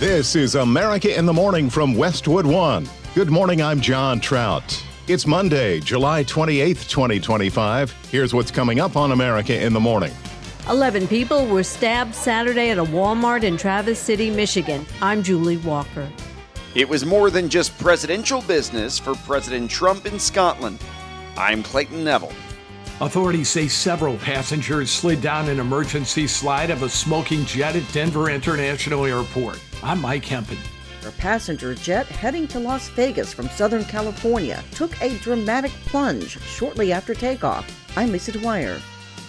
This is America in the Morning from Westwood One. Good morning, I'm John Trout. It's Monday, July 28th, 2025. Here's what's coming up on America in the Morning. 11 people were stabbed Saturday at a Walmart in Traverse City, Michigan. I'm Julie Walker. It was more than just presidential business for President Trump in Scotland. I'm Clayton Neville. Authorities say several passengers slid down an emergency slide of a smoking jet at Denver International Airport. I'm Mike Hempen. A passenger jet heading to Las Vegas from Southern California took a dramatic plunge shortly after takeoff. I'm Lisa Dwyer.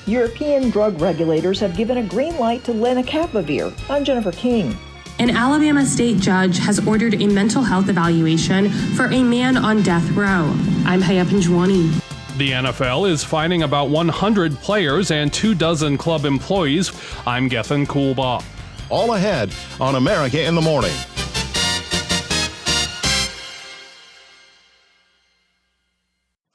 European drug regulators have given a green light to lenacapavir. I'm Jennifer King. An Alabama state judge has ordered a mental health evaluation for a man on death row. I'm Haya Panjwani. The NFL is fining about 100 players and 24 club employees. I'm Gethin Coolbaugh. All ahead on America in the Morning.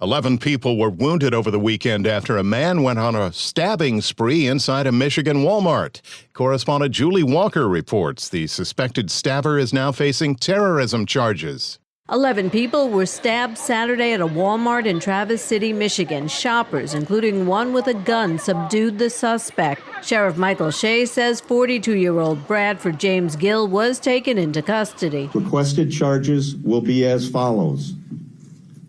"11 people were wounded over the weekend after a man went on a stabbing spree inside a Michigan Walmart. Correspondent Julie Walker reports the suspected stabber is now facing terrorism charges. 11 people were stabbed Saturday at a Walmart in Traverse City, Michigan. Shoppers, including one with a gun, subdued the suspect. Sheriff Michael Shea says 42-year-old Bradford James Gill was taken into custody. Requested charges will be as follows: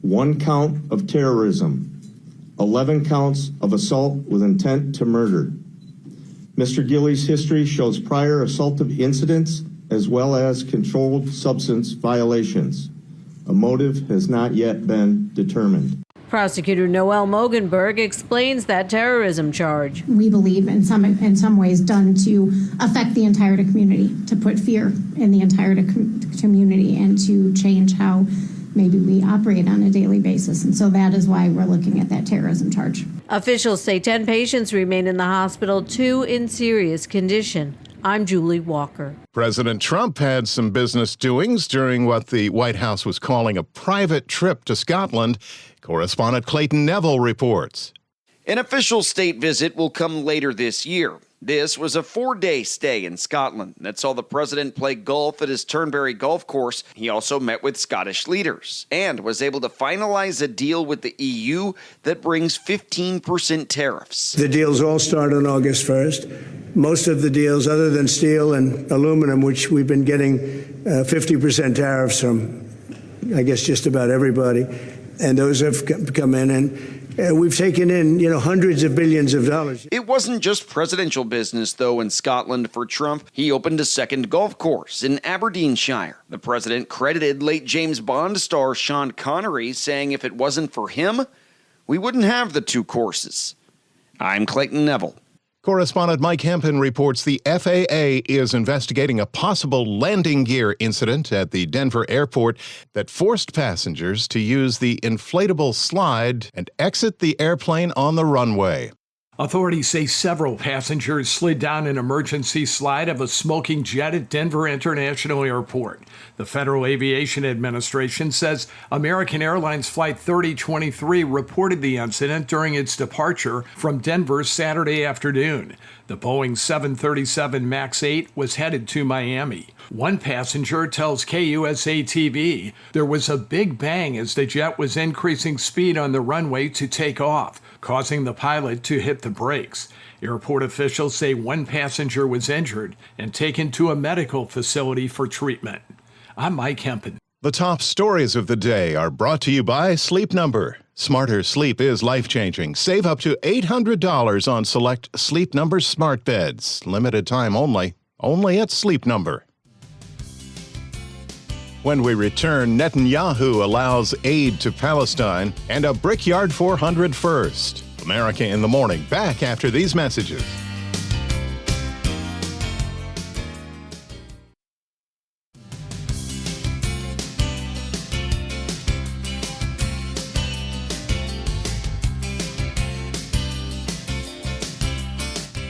1 count of terrorism, 11 counts of assault with intent to murder. Mr. Gilley's history shows prior assaultive incidents as well as controlled substance violations. A motive has not yet been determined. Prosecutor Noel Mogenberg explains that terrorism charge. We believe in some ways done to affect the entire community, to put fear in the entire community and to change how maybe we operate on a daily basis. And so that is why we're looking at that terrorism charge. Officials say 10 patients remain in the hospital, 2 in serious condition. I'm Julie Walker. President Trump had some business doings during what the White House was calling a private trip to Scotland. Correspondent Clayton Neville reports. An official state visit will come later this year. This was a 4-day stay in Scotland that saw the president play golf at his Turnberry golf course. He also met with Scottish leaders and was able to finalize a deal with the EU that brings 15% tariffs. The deals all start on August 1st. Most of the deals, other than steel and aluminum, which we've been getting 50% tariffs from, I guess, just about everybody, and those have come in, and we've taken in, hundreds of billions of dollars. It wasn't just presidential business, though, in Scotland for Trump. He opened a second golf course in Aberdeenshire. The president credited late James Bond star Sean Connery, saying if it wasn't for him, we wouldn't have the 2 courses. I'm Clayton Neville. Correspondent Mike Hempen reports the FAA is investigating a possible landing gear incident at the Denver airport that forced passengers to use the inflatable slide and exit the airplane on the runway. Authorities say several passengers slid down an emergency slide of a smoking jet at Denver International Airport. The Federal Aviation Administration says American Airlines Flight 3023 reported the incident during its departure from Denver Saturday afternoon. The Boeing 737 MAX 8 was headed to Miami. One passenger tells KUSA-TV there was a big bang as the jet was increasing speed on the runway to take off, causing the pilot to hit the brakes. Airport officials say one passenger was injured and taken to a medical facility for treatment. I'm Mike Hempen. The top stories of the day are brought to you by Sleep Number. Smarter sleep is life-changing. Save up to $800 on select Sleep Number smart beds. Limited time only. Only at Sleep Number. When we return, Netanyahu allows aid to Palestine and a Brickyard 400 first. America in the Morning, back after these messages.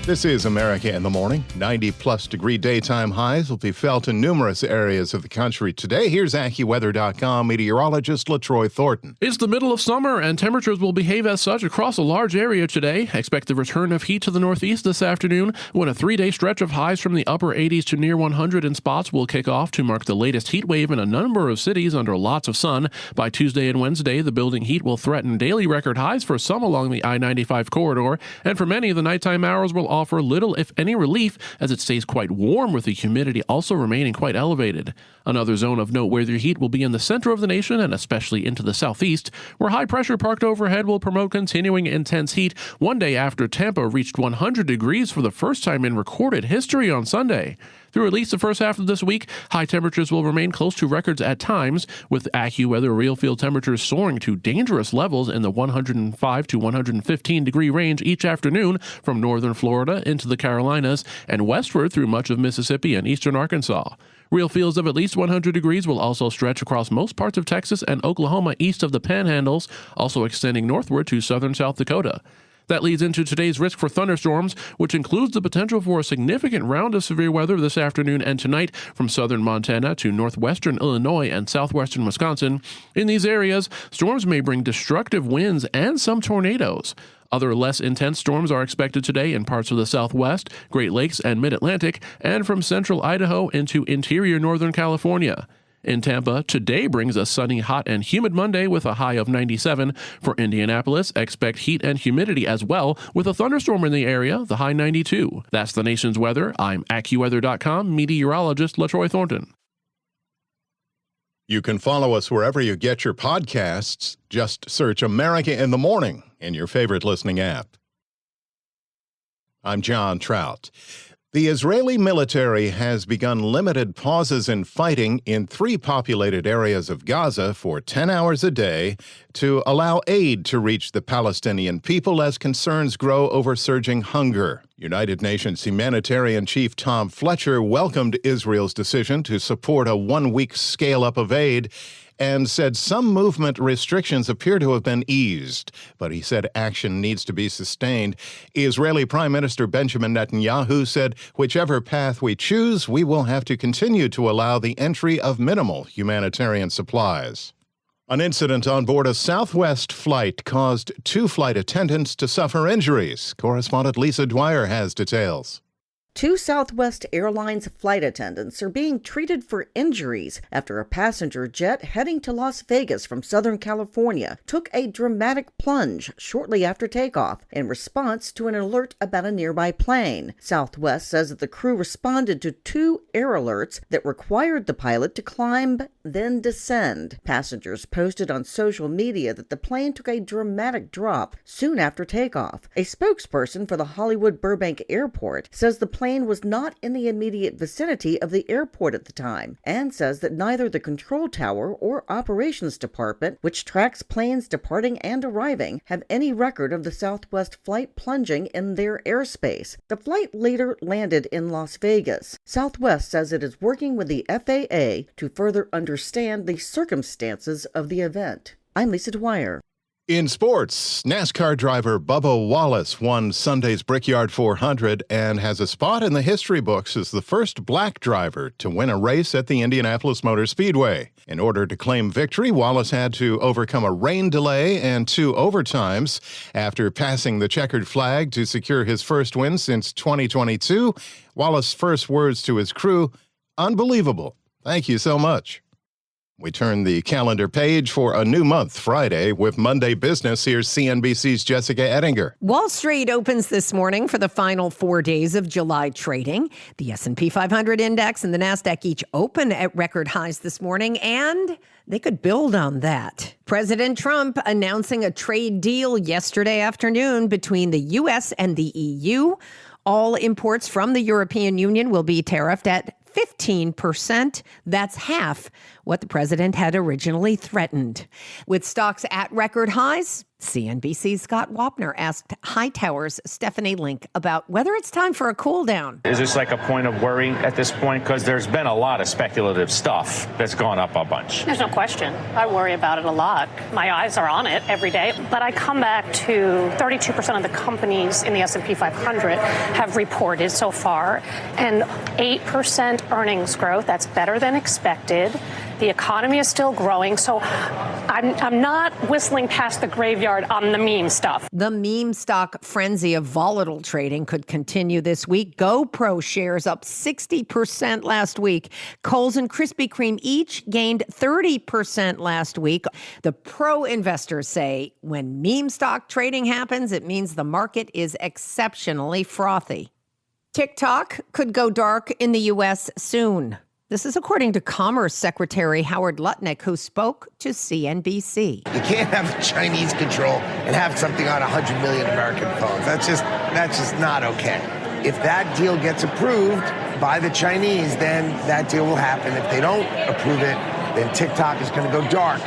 This is America in the Morning. 90-plus degree daytime highs will be felt in numerous areas of the country today. Here's AccuWeather.com meteorologist LaTroy Thornton. It's the middle of summer, and temperatures will behave as such across a large area today. Expect the return of heat to the northeast this afternoon, when a 3-day stretch of highs from the upper 80s to near 100 in spots will kick off to mark the latest heat wave in a number of cities under lots of sun. By Tuesday and Wednesday, the building heat will threaten daily record highs for some along the I-95 corridor, and for many, the nighttime hours will offer little, if any, relief as it stays quite warm, with the humidity also remaining quite elevated. Another zone of noteworthy heat will be in the center of the nation and especially into the southeast, where high pressure parked overhead will promote continuing intense heat one day after Tampa reached 100 degrees for the first time in recorded history on Sunday. Through at least the first half of this week, high temperatures will remain close to records at times, with AccuWeather real-field temperatures soaring to dangerous levels in the 105 to 115 degree range each afternoon from northern Florida into the Carolinas and westward through much of Mississippi and eastern Arkansas. Real fields of at least 100 degrees will also stretch across most parts of Texas and Oklahoma east of the Panhandles, also extending northward to southern South Dakota. That leads into today's risk for thunderstorms, which includes the potential for a significant round of severe weather this afternoon and tonight from southern Montana to northwestern Illinois and southwestern Wisconsin. In these areas, storms may bring destructive winds and some tornadoes. Other less intense storms are expected today in parts of the Southwest, Great Lakes, and Mid-Atlantic, and from central Idaho into interior Northern California. In Tampa, today brings a sunny, hot, and humid Monday with a high of 97. For Indianapolis, expect heat and humidity as well, with a thunderstorm in the area, the high 92. That's the nation's weather. I'm AccuWeather.com meteorologist LaTroy Thornton. You can follow us wherever you get your podcasts. Just search America in the Morning in your favorite listening app. I'm John Trout. The Israeli military has begun limited pauses in fighting in 3 populated areas of Gaza for 10 hours a day to allow aid to reach the Palestinian people as concerns grow over surging hunger. United Nations humanitarian chief Tom Fletcher welcomed Israel's decision to support a 1-week scale-up of aid and said some movement restrictions appear to have been eased, but he said action needs to be sustained. Israeli Prime Minister Benjamin Netanyahu said, whichever path we choose, we will have to continue to allow the entry of minimal humanitarian supplies. An incident on board a Southwest flight caused 2 flight attendants to suffer injuries. Correspondent Lisa Dwyer has details. 2 Southwest Airlines flight attendants are being treated for injuries after a passenger jet heading to Las Vegas from Southern California took a dramatic plunge shortly after takeoff in response to an alert about a nearby plane. Southwest says that the crew responded to 2 air alerts that required the pilot to climb, then descend. Passengers posted on social media that the plane took a dramatic drop soon after takeoff. A spokesperson for the Hollywood Burbank Airport says the plane was not in the immediate vicinity of the airport at the time and says that neither the control tower or operations department, which tracks planes departing and arriving, have any record of the Southwest flight plunging in their airspace. The flight later landed in Las Vegas. Southwest says it is working with the FAA to further understand the circumstances of the event. I'm Lisa Dwyer. In sports, NASCAR driver Bubba Wallace won Sunday's Brickyard 400 and has a spot in the history books as the first black driver to win a race at the Indianapolis Motor Speedway. In order to claim victory, Wallace had to overcome a rain delay and 2 overtimes. After passing the checkered flag to secure his first win since 2022, Wallace's first words to his crew, "Unbelievable. Thank you so much." We turn the calendar page for a new month, Friday, with Monday Business. Here's CNBC's Jessica Ettinger. Wall Street opens this morning for the final 4 days of July trading. The S&P 500 index and the NASDAQ each open at record highs this morning, and they could build on that. President Trump announcing a trade deal yesterday afternoon between the U.S. and the EU. All imports from the European Union will be tariffed at 15%. That's half what the president had originally threatened. With stocks at record highs, CNBC's Scott Wapner asked Hightower's Stephanie Link about whether it's time for a cool down. Is this like a point of worry at this point? Because there's been a lot of speculative stuff that's gone up a bunch. There's no question. I worry about it a lot. My eyes are on it every day. But I come back to 32% of the companies in the S&P 500 have reported so far, and 8% earnings growth. That's better than expected. The economy is still growing, so I'm not whistling past the graveyard on the meme stuff. The meme stock frenzy of volatile trading could continue this week. GoPro shares up 60% last week. Kohl's and Krispy Kreme each gained 30% last week. The pro investors say when meme stock trading happens, it means the market is exceptionally frothy. TikTok could go dark in the U.S. soon. This is according to Commerce Secretary Howard Lutnick, who spoke to CNBC. You can't have Chinese control and have something on 100 million American phones. That's just not okay. If that deal gets approved by the Chinese, then that deal will happen. If they don't approve it, then TikTok is going to go dark.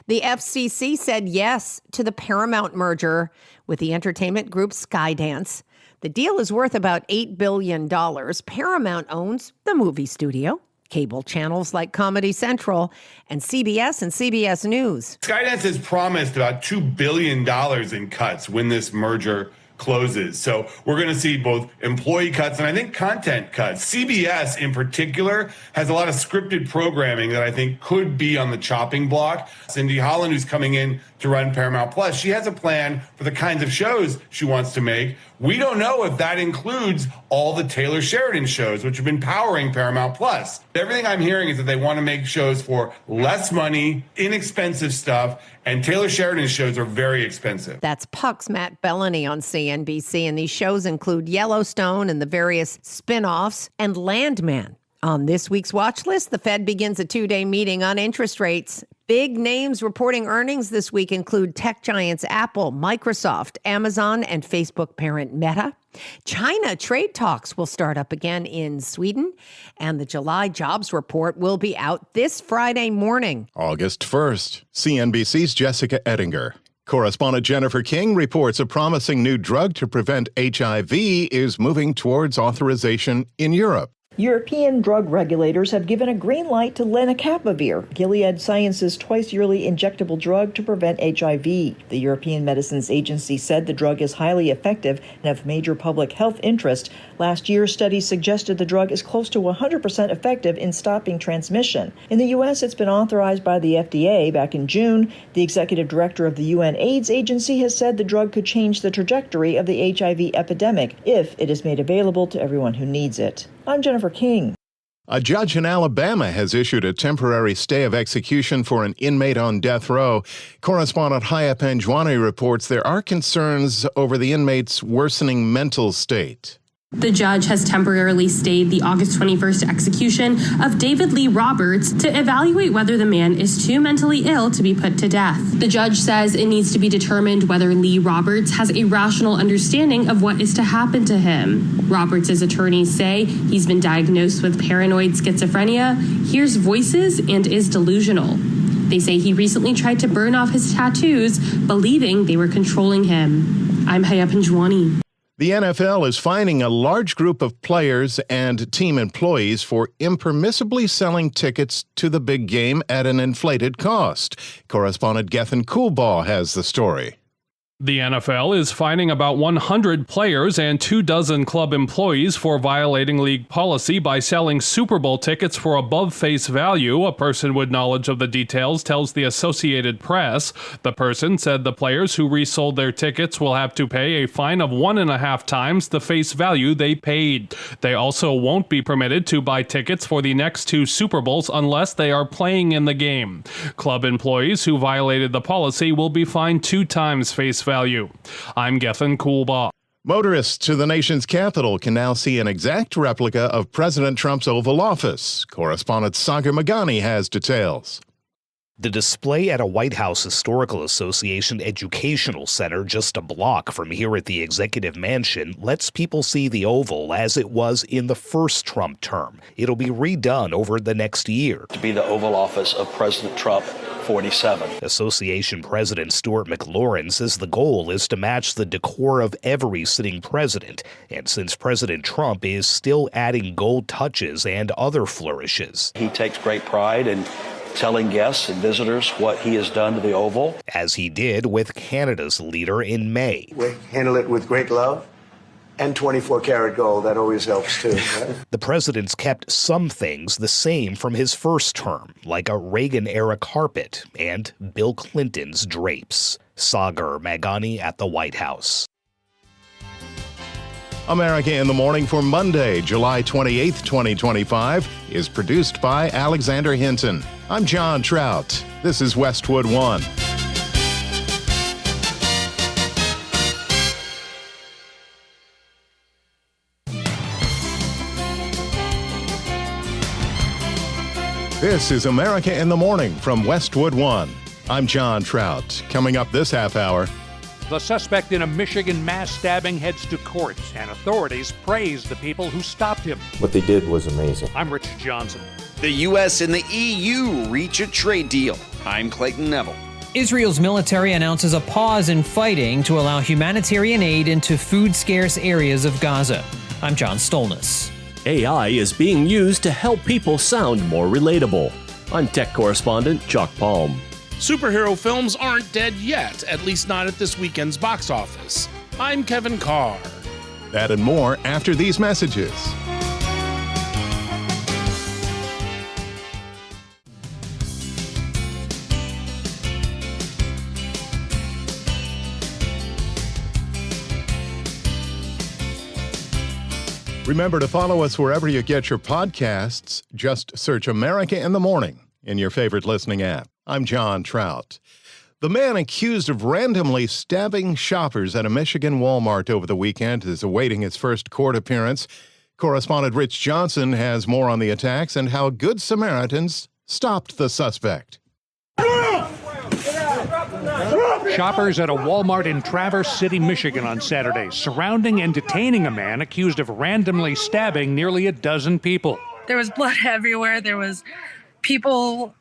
The FCC said yes to the Paramount merger with the entertainment group Skydance. The deal is worth about $8 billion. Paramount owns the movie studio, cable channels like Comedy Central, and CBS and CBS News. Skydance has promised about $2 billion in cuts when this merger closes. So we're going to see both employee cuts and I think content cuts. CBS in particular has a lot of scripted programming that I think could be on the chopping block. Cindy Holland, who's coming in to run Paramount Plus, she has a plan for the kinds of shows she wants to make. We don't know if that includes all the Taylor Sheridan shows, which have been powering Paramount Plus. Everything I'm hearing is that they want to make shows for less money, inexpensive stuff, and Taylor Sheridan's shows are very expensive. That's Puck's Matt Bellany on CNBC, and these shows include Yellowstone and the various spin-offs and Landman. On this week's watch list, the Fed begins a 2-day meeting on interest rates. Big names reporting earnings this week include tech giants Apple, Microsoft, Amazon, and Facebook parent Meta. China trade talks will start up again in Sweden, and the July jobs report will be out this Friday morning. August 1st, CNBC's Jessica Ettinger. Correspondent Jennifer King reports a promising new drug to prevent HIV is moving towards authorization in Europe. European drug regulators have given a green light to lenacapavir, Gilead Sciences' twice-yearly injectable drug to prevent HIV. The European Medicines Agency said the drug is highly effective and of major public health interest. Last year's study suggested the drug is close to 100% effective in stopping transmission. In the U.S., it's been authorized by the FDA back in June. The executive director of the UN AIDS Agency has said the drug could change the trajectory of the HIV epidemic if it is made available to everyone who needs it. I'm Jennifer King. A judge in Alabama has issued a temporary stay of execution for an inmate on death row. Correspondent Hempen reports there are concerns over the inmate's worsening mental state. The judge has temporarily stayed the August 21st execution of David Lee Roberts to evaluate whether the man is too mentally ill to be put to death. The judge says it needs to be determined whether Lee Roberts has a rational understanding of what is to happen to him. Roberts' attorneys say he's been diagnosed with paranoid schizophrenia, hears voices, and is delusional. They say he recently tried to burn off his tattoos, believing they were controlling him. I'm Hempen. The NFL is fining a large group of players and team employees for impermissibly selling tickets to the big game at an inflated cost. Correspondent Gethin Coolbaugh has the story. The NFL is fining about 100 players and 24 club employees for violating league policy by selling Super Bowl tickets for above face value. A person with knowledge of the details tells the Associated Press. The person said the players who resold their tickets will have to pay a fine of 1.5 times the face value they paid. They also won't be permitted to buy tickets for the next 2 Super Bowls unless they are playing in the game. Club employees who violated the policy will be fined 2 times face value. I'm Gethin Coolbaugh. Motorists to the nation's capital can now see an exact replica of President Trump's Oval Office. Correspondent Sagar Magani has details. The display at a White House Historical Association educational center just a block from here at the Executive Mansion lets people see the Oval as it was in the first Trump term. It'll be redone over the next year. To be the Oval Office of President Trump 47. Association President Stuart McLaurin says the goal is to match the decor of every sitting president. And since President Trump is still adding gold touches and other flourishes. He takes great pride in telling guests and visitors what he has done to the Oval. As he did with Canada's leader in May. We handle it with great love. And 24-karat gold, that always helps too. Right? The president's kept some things the same from his first term, like a Reagan-era carpet and Bill Clinton's drapes. Sagar Magani at the White House. America in the Morning for Monday, July 28th, 2025, is produced by Alexander Hinton. I'm John Trout. This is Westwood One. This is America in the Morning from Westwood One. I'm John Trout. Coming up this half hour. The suspect in a Michigan mass stabbing heads to court, and authorities praise the people who stopped him. What they did was amazing. I'm Rich Johnson. The U.S. and the EU reach a trade deal. I'm Clayton Neville. Israel's military announces a pause in fighting to allow humanitarian aid into food-scarce areas of Gaza. I'm John Stolness. AI is being used to help people sound more relatable. I'm tech correspondent Chuck Palm. Superhero films aren't dead yet, at least not at this weekend's box office. I'm Kevin Carr. That and more after these messages. Remember to follow us wherever you get your podcasts. Just search America in the Morning in your favorite listening app. I'm John Trout. The man accused of randomly stabbing shoppers at a Michigan Walmart over the weekend is awaiting his first court appearance. Correspondent Rich Johnson has more on the attacks and how Good Samaritans stopped the suspect. Shoppers at a Walmart in Traverse City, Michigan on Saturday, surrounding and detaining a man accused of randomly stabbing nearly a dozen people. There was blood everywhere. There was people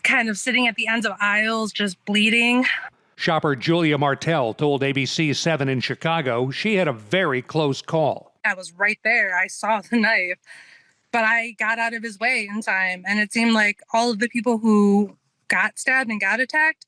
kind of sitting at the ends of aisles, just bleeding. Shopper Julia Martell told ABC 7 in Chicago she had a very close call. I was right there. I saw the knife, but I got out of his way in time. And it seemed like all of the people who got stabbed and got attacked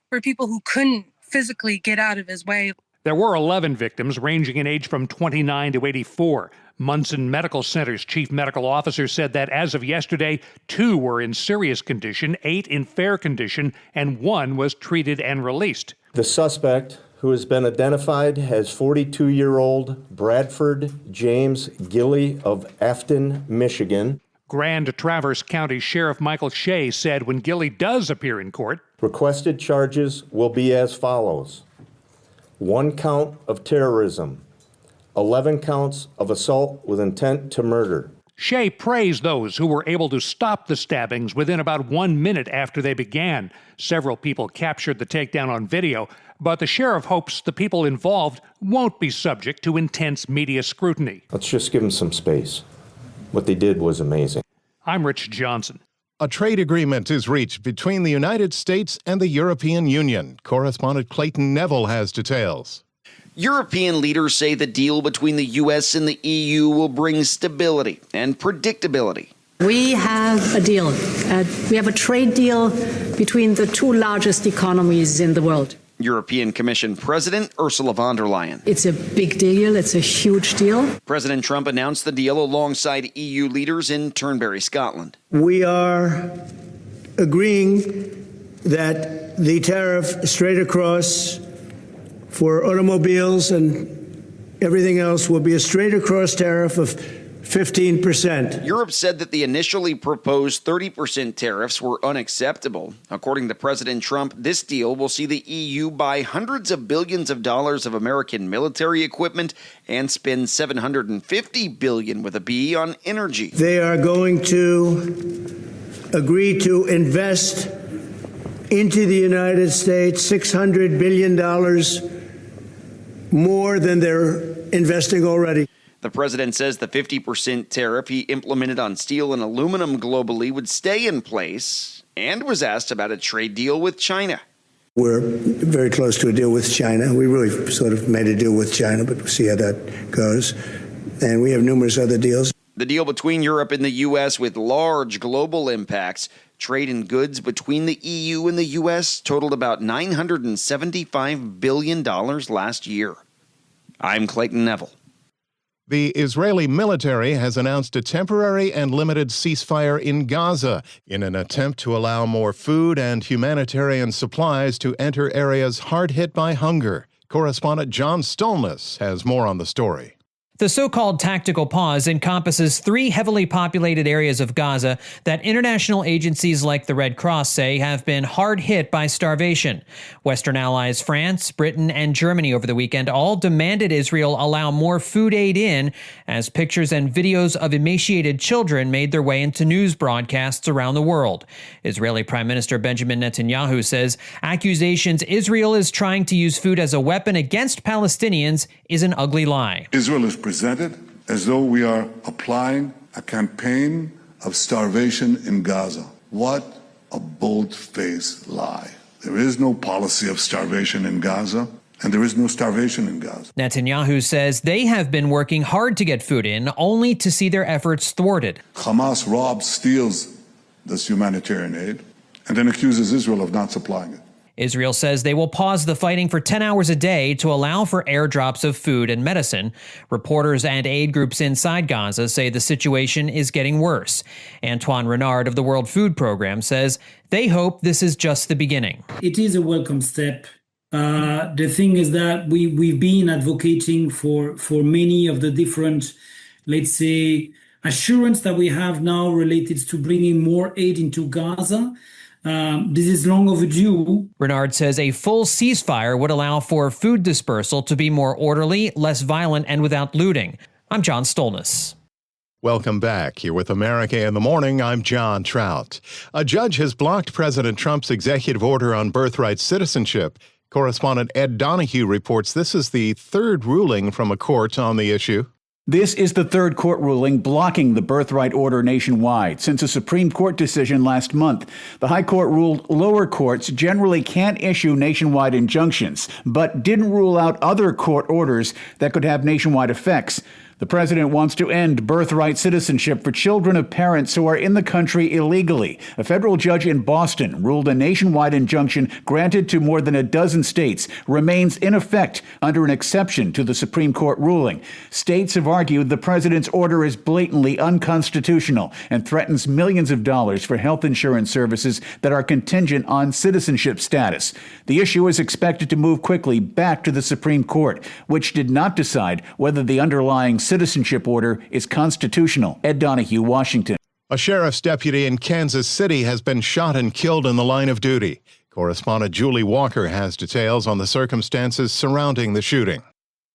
were people who couldn't physically get out of his way. There were 11 victims ranging in age from 29 to 84. Munson Medical Center's chief medical officer said that as of yesterday, 2 were in serious condition, 8 in fair condition, and 1 was treated and released. The suspect, who has been identified as 42-year-old Bradford James Gilley of Afton, Michigan. Grand Traverse County Sheriff Michael Shea said when Gilley does appear in court, requested charges will be as follows: 1 count of terrorism, 11 counts of assault with intent to murder. Shea praised those who were able to stop the stabbings within about 1 minute after they began. Several people captured the takedown on video, but the sheriff hopes the people involved won't be subject to intense media scrutiny. Let's just give them some space. What they did was amazing. I'm Rich Johnson. A trade agreement is reached between the United States and the European Union. Correspondent Clayton Neville has details. European leaders say the deal between the U.S. and the EU will bring stability and predictability. We have a deal. We have a trade deal between the 2 largest economies in the world. European Commission President Ursula von der Leyen. It's a big deal. It's a huge deal. President Trump announced the deal alongside EU leaders in Turnberry, Scotland. We are agreeing that the tariff straight across for automobiles and everything else will be a straight across tariff of 15%. Europe said that the initially proposed 30% tariffs were unacceptable. According to President Trump, this deal will see the EU buy hundreds of billions of dollars of American military equipment and spend $750 billion with a B on energy. They are going to agree to invest into the United States $600 billion more than they're investing already. The president says the 50% tariff he implemented on steel and aluminum globally would stay in place, and was asked about a trade deal with China. We're very close to a deal with China. We really sort of made a deal with China, but we'll see how that goes. And we have numerous other deals. The deal between Europe and the U.S. with large global impacts. Trade in goods between the EU and the U.S. totaled about $975 billion last year. I'm Clayton Neville. The Israeli military has announced a temporary and limited ceasefire in Gaza in an attempt to allow more food and humanitarian supplies to enter areas hard hit by hunger. Correspondent John Stolness has more on the story. The so-called tactical pause encompasses 3 heavily populated areas of Gaza that international agencies like the Red Cross say have been hard hit by starvation. Western allies France, Britain, and Germany over the weekend all demanded Israel allow more food aid in, as pictures and videos of emaciated children made their way into news broadcasts around the world. Israeli Prime Minister Benjamin Netanyahu says accusations Israel is trying to use food as a weapon against Palestinians is an ugly lie. Israel is presented as though we are applying a campaign of starvation in Gaza. What a bold-faced lie. There is no policy of starvation in Gaza, and there is no starvation in Gaza. Netanyahu says they have been working hard to get food in, only to see their efforts thwarted. Hamas robs, steals this humanitarian aid, and then accuses Israel of not supplying it. Israel says they will pause the fighting for 10 hours a day to allow for airdrops of food and medicine. Reporters and aid groups inside Gaza say the situation is getting worse. Antoine Renard of the World Food Program says they hope this is just the beginning. It is a welcome step. The thing is that we've been advocating for many of the different, let's say, assurance that we have now related to bringing more aid into Gaza. This is long overdue. Renard says a full ceasefire would allow for food dispersal to be more orderly, less violent, and without looting. I'm John Stolness. Welcome back. Here with America in the Morning, I'm John Trout. A judge has blocked President Trump's executive order on birthright citizenship. Correspondent Ed Donahue reports this is the 3rd ruling from a court on the issue. This is the 3rd court ruling blocking the birthright order nationwide since a Supreme Court decision last month. The High Court ruled lower courts generally can't issue nationwide injunctions, but didn't rule out other court orders that could have nationwide effects. The president wants to end birthright citizenship for children of parents who are in the country illegally. A federal judge in Boston ruled a nationwide injunction granted to more than a dozen states remains in effect under an exception to the Supreme Court ruling. States have argued the president's order is blatantly unconstitutional and threatens millions of dollars for health insurance services that are contingent on citizenship status. The issue is expected to move quickly back to the Supreme Court, which did not decide whether the underlying citizenship order is constitutional. Ed Donahue, Washington. A sheriff's deputy in Kansas City has been shot and killed in the line of duty. Correspondent Julie Walker has details on the circumstances surrounding the shooting.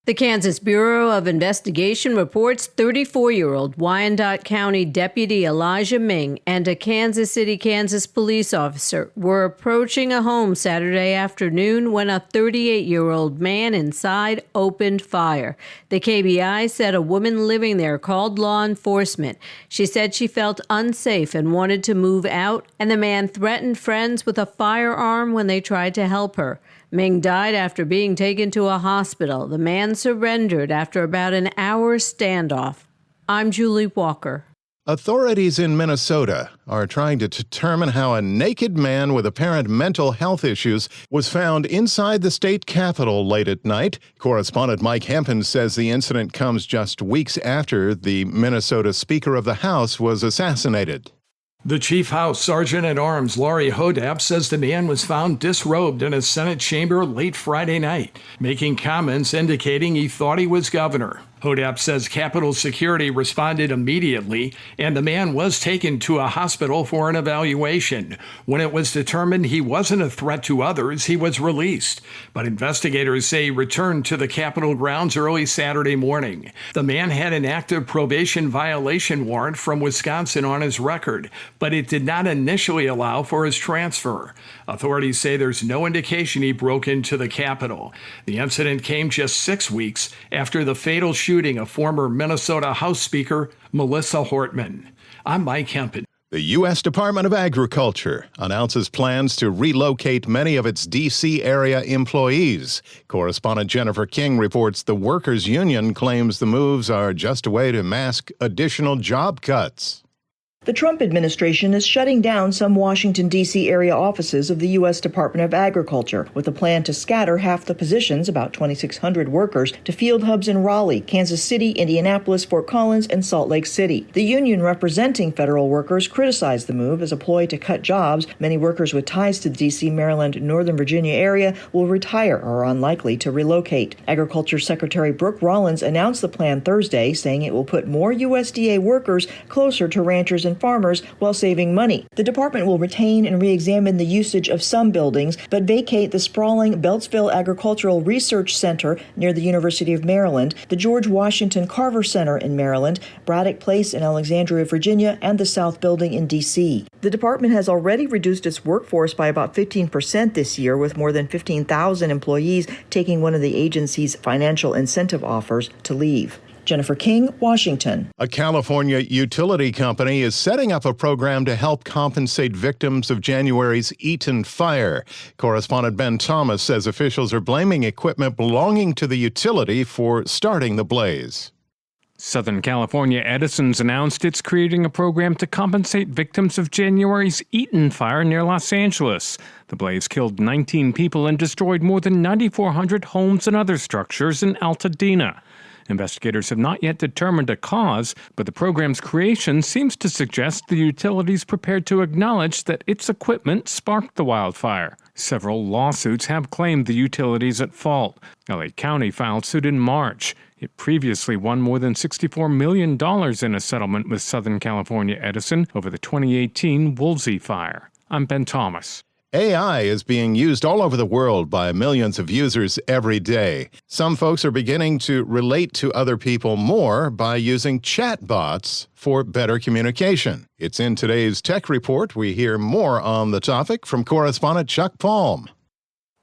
The Kansas Bureau of Investigation reports 34-year-old Wyandotte County Deputy Elijah Ming and a Kansas City, Kansas police officer were approaching a home Saturday afternoon when a 38-year-old man inside opened fire. The KBI said a woman living there called law enforcement. She said she felt unsafe and wanted to move out, and the man threatened friends with a firearm when they tried to help her. Ming died after being taken to a hospital. The man surrendered after about an hour standoff. I'm Julie Walker. Authorities in Minnesota are trying to determine how a naked man with apparent mental health issues was found inside the state capitol late at night. Correspondent Mike Hempen says the incident comes just weeks after the Minnesota Speaker of the House was assassinated. The Chief House Sergeant at Arms, Laurie Hodap, says the man was found disrobed in a Senate chamber late Friday night, making comments indicating he thought he was governor. Hodap says Capitol security responded immediately, and the man was taken to a hospital for an evaluation. When it was determined he wasn't a threat to others, he was released. But investigators say he returned to the Capitol grounds early Saturday morning. The man had an active probation violation warrant from Wisconsin on his record, but it did not initially allow for his transfer. Authorities say there's no indication he broke into the Capitol. The incident came just 6 weeks after the fatal shooting shooting of former Minnesota House Speaker Melissa Hortman. I'm Mike Hempen. The U.S. Department of Agriculture announces plans to relocate many of its D.C. area employees. Correspondent Jennifer King reports the workers' union claims the moves are just a way to mask additional job cuts. The Trump administration is shutting down some Washington, D.C. area offices of the U.S. Department of Agriculture with a plan to scatter half the positions, about 2,600 workers, to field hubs in Raleigh, Kansas City, Indianapolis, Fort Collins, and Salt Lake City. The union representing federal workers criticized the move as a ploy to cut jobs. Many workers with ties to the D.C., Maryland, Northern Virginia area will retire or are unlikely to relocate. Agriculture Secretary Brooke Rollins announced the plan Thursday, saying it will put more USDA workers closer to ranchers and farmers while saving money. The department will retain and re-examine the usage of some buildings, but vacate the sprawling Beltsville Agricultural Research Center near the University of Maryland, the George Washington Carver Center in Maryland, Braddock Place in Alexandria, Virginia, and the South Building in D.C. The department has already reduced its workforce by about 15% this year, with more than 15,000 employees taking one of the agency's financial incentive offers to leave. Jennifer King, Washington. A California utility company is setting up a program to help compensate victims of January's Eaton fire. Correspondent Ben Thomas says officials are blaming equipment belonging to the utility for starting the blaze. Southern California Edison's announced it's creating a program to compensate victims of January's Eaton fire near Los Angeles. The blaze killed 19 people and destroyed more than 9,400 homes and other structures in Altadena. Investigators have not yet determined a cause, but the program's creation seems to suggest the utility's prepared to acknowledge that its equipment sparked the wildfire. Several lawsuits have claimed the utility's at fault. LA County filed suit in March. It previously won more than $64 million in a settlement with Southern California Edison over the 2018 Woolsey fire. I'm Ben Thomas. AI is being used all over the world by millions of users every day. Some folks are beginning to relate to other people more by using chatbots for better communication. It's in today's Tech Report. We hear more on the topic from correspondent Chuck Palm.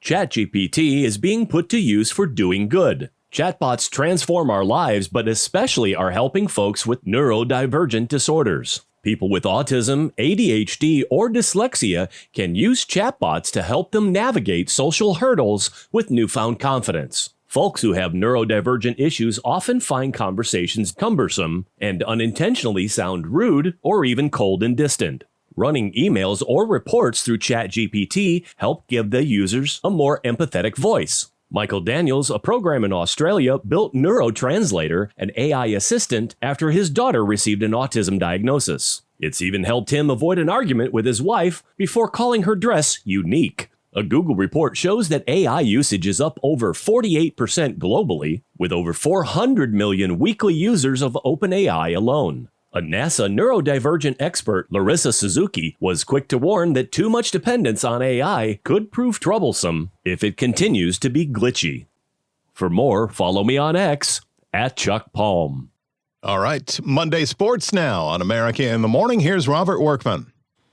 ChatGPT is being put to use for doing good. Chatbots transform our lives, but especially are helping folks with neurodivergent disorders. People with autism, ADHD, or dyslexia can use chatbots to help them navigate social hurdles with newfound confidence. Folks who have neurodivergent issues often find conversations cumbersome and unintentionally sound rude or even cold and distant. Running emails or reports through ChatGPT help give the users a more empathetic voice. Michael Daniels, a program in Australia, built NeuroTranslator, an AI assistant, after his daughter received an autism diagnosis. It's even helped him avoid an argument with his wife before calling her dress unique. A Google report shows that AI usage is up over 48% globally, with over 400 million weekly users of OpenAI alone. A NASA neurodivergent expert, Larissa Suzuki, was quick to warn that too much dependence on AI could prove troublesome if it continues to be glitchy. For more, follow me on X @ChuckPalm. All right, Monday Sports now on America in the Morning. Here's Robert Workman.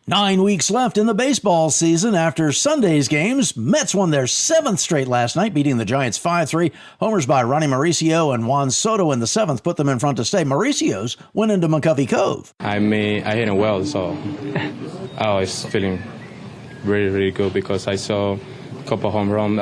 9 weeks left in the baseball season after Sunday's games. Mets won their 7th straight last night, beating the Giants 5-3. Homers by Ronnie Mauricio and Juan Soto in the 7th put them in front to stay. Mauricio's went into McCovey Cove. I hit it well, so I was feeling really, really good because I saw a couple home runs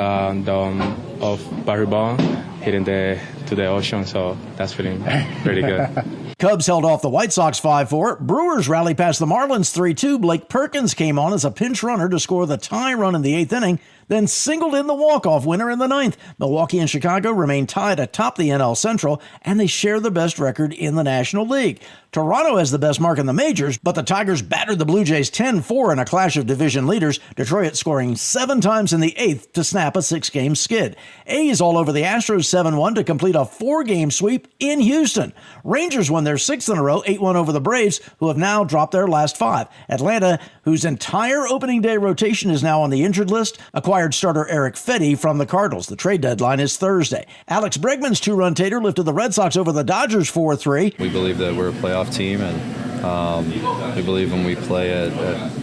of Barry Bond hitting to the ocean, so that's feeling really good. Cubs held off the White Sox 5-4. Brewers rallied past the Marlins 3-2. Blake Perkins came on as a pinch runner to score the tie run in the 8th inning, then singled in the walk-off winner in the 9th. Milwaukee and Chicago remain tied atop the NL Central, and they share the best record in the National League. Toronto has the best mark in the majors, but the Tigers battered the Blue Jays 10-4 in a clash of division leaders, Detroit scoring 7 times in the 8th to snap a 6-game skid. A's all over the Astros 7-1 to complete a 4-game sweep in Houston. Rangers won their 6th in a row, 8-1 over the Braves, who have now dropped their last 5. Atlanta, whose entire opening day rotation is now on the injured list, acquired starter Eric Fetty from the Cardinals. The trade deadline is Thursday. Alex Bregman's 2-run tater lifted the Red Sox over the Dodgers 4-3. We believe that we're a playoff team, and we believe when we play at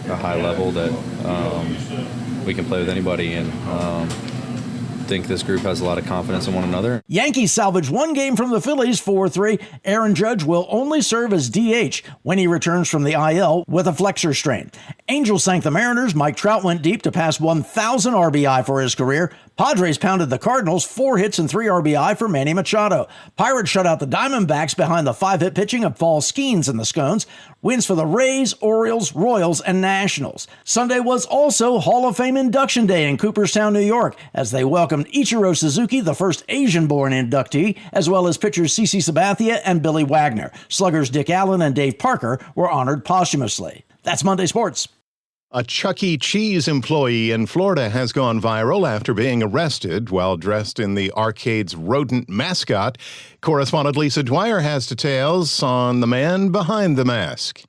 a high level that we can play with anybody, and think this group has a lot of confidence in one another. Yankees salvage one game from the Phillies 4-3. Aaron Judge will only serve as DH when he returns from the IL with a flexor strain. Angels sank the Mariners. Mike Trout went deep to pass 1,000 RBI for his career. Padres pounded the Cardinals, 4 hits and 3 RBI for Manny Machado. Pirates shut out the Diamondbacks behind the 5-hit pitching of Paul Skeens and the Scones. Wins for the Rays, Orioles, Royals, and Nationals. Sunday was also Hall of Fame induction day in Cooperstown, New York, as they welcomed Ichiro Suzuki, the first Asian-born inductee, as well as pitchers CeCe Sabathia and Billy Wagner. Sluggers Dick Allen and Dave Parker were honored posthumously. That's Monday Sports. A Chuck E. Cheese employee in Florida has gone viral after being arrested while dressed in the arcade's rodent mascot. Correspondent Lisa Dwyer has details on the man behind the mask.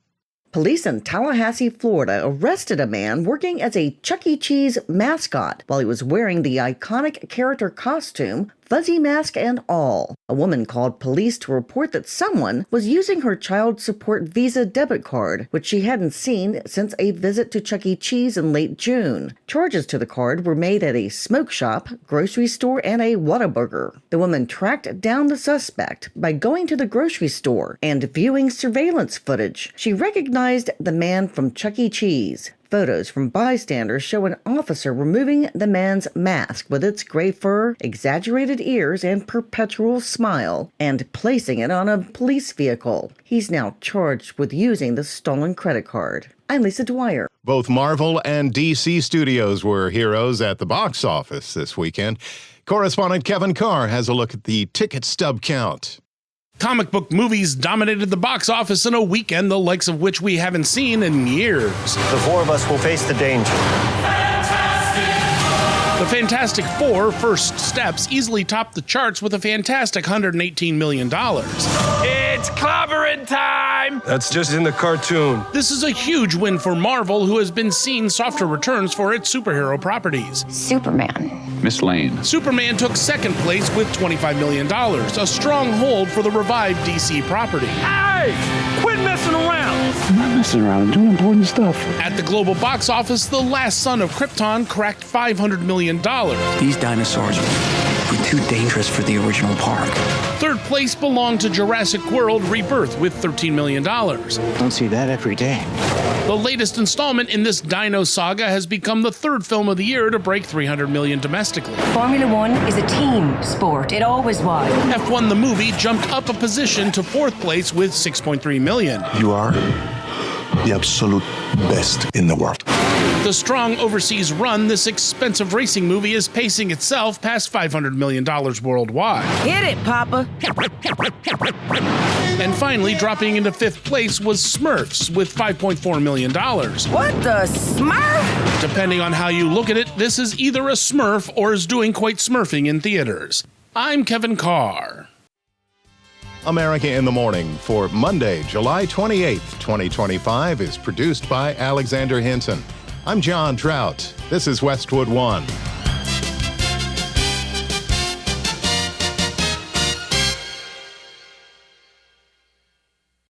Police in Tallahassee, Florida, arrested a man working as a Chuck E. Cheese mascot while he was wearing the iconic character costume, fuzzy mask and all. A woman called police to report that someone was using her child support Visa debit card, which she hadn't seen since a visit to Chuck E. Cheese in late June. Charges to the card were made at a smoke shop, grocery store, and a Whataburger. The woman tracked down the suspect by going to the grocery store and viewing surveillance footage. She recognized the man from Chuck E. Cheese. Photos from bystanders show an officer removing the man's mask with its gray fur, exaggerated ears, and perpetual smile, and placing it on a police vehicle. He's now charged with using the stolen credit card. I'm Lisa Dwyer. Both Marvel and DC Studios were heroes at the box office this weekend. Correspondent Kevin Carr has a look at the ticket stub count. Comic book movies dominated the box office in a weekend the likes of which we haven't seen in years. The four of us will face the danger. The Fantastic Four, First Steps, easily topped the charts with a fantastic $118 million. It's clobbering time! That's just in the cartoon. This is a huge win for Marvel, who has been seeing softer returns for its superhero properties. Superman. Miss Lane. Superman took second place with $25 million, a strong hold for the revived DC property. Hey! Quit messing around! I'm not messing around. I'm doing important stuff. At the global box office, The Last Son of Krypton cracked $500 million. These dinosaurs were too dangerous for the original park. Third place belonged to Jurassic World Rebirth with $13 million. Don't see that every day. The latest installment in this dino saga has become the third film of the year to break $300 million domestically. Formula One is a team sport. It always was. F1 the movie jumped up a position to fourth place with $6.3 million. You are the absolute best in the world. The strong overseas run, this expensive racing movie is pacing itself past $500 million worldwide. Hit it, Papa. And finally, dropping into fifth place was Smurfs with $5.4 million. What the Smurf? Depending on how you look at it, this is either a Smurf or is doing quite smurfing in theaters. I'm Kevin Carr. America in the Morning for Monday, July 28th, 2025 is produced by Alexander Hinton. I'm John Trout. This is Westwood One.